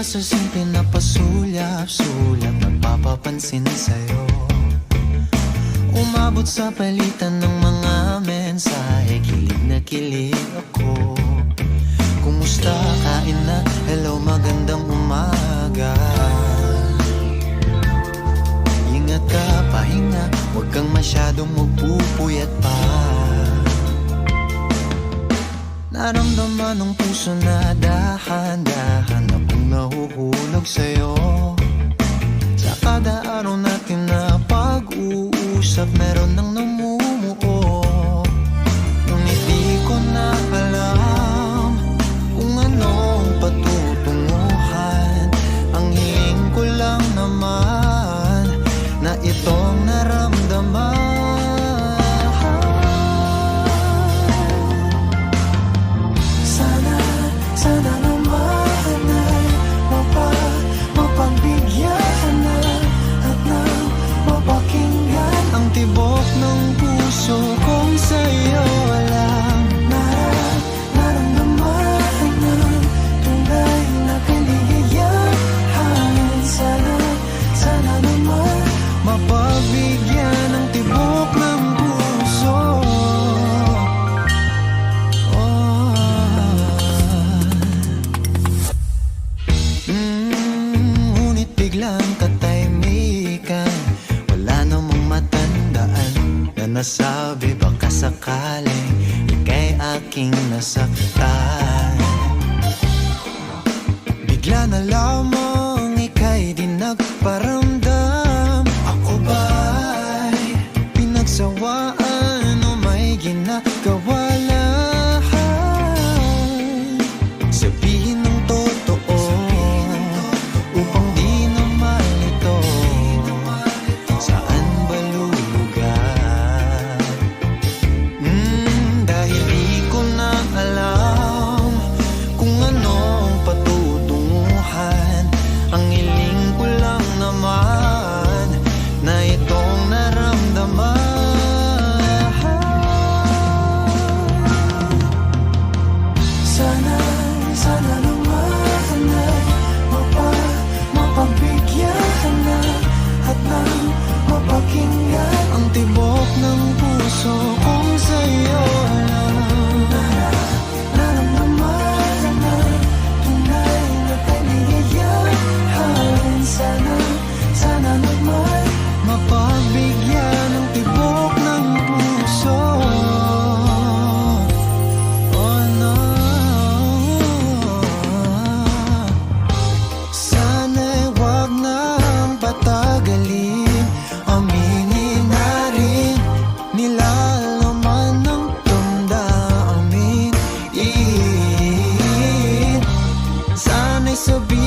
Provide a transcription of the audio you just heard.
sa simple na pasulyap-sulyap, nagpapapansin sa'yo. Umabot sa palitan ng mga mensahe, kilig na kilig ako. Kumusta, kain na, hello, magandang umaga. Ingat ka, pahinga, huwag kang masyadong magpupuyat pa. Naramdaman ng puso na dahan-dahan akong nahuhulog sa'yo. Sa kada araw natin na pag-uusap, meron nang namumuo. Ngunit di ko na alam kung anong patutunguhan. Ang hiling ko lang naman na itong naramdaman. Sana naman ay mapagbigyan na at nang mapakinggan ang tibok ng puso kong sa'yo lang. Naramdaman ng tunay na kaligayahan. Sana naman mapagbigyan ng tibok ng puso. Ngunit biglang katahimikan, wala namang matandaan na nasabi baka sakaling ika'y aking nasaktan. Bigla na lamang ika'y di nagparamdam. Ako ba'y pinagsawaan o may ginagawa lang? Sabihin ng totoo upang di na malito. Saan ba lulugar? Dahil di ko na alam kung anong patutunguhan. Ang hiling ko lang naman na itong naramdaman. Sana naman ay mapagbigyan na at nang mapakinggan ang tibok ng puso kong sa'yo lang. Naramdaman na tunay na kaligayahan. Sana naman mapagbigyan ng tibok ng puso. Oh no. Sana'y wag nang patagalin, aminin na rin nilalaman ng damdamin. Sana'y sabihin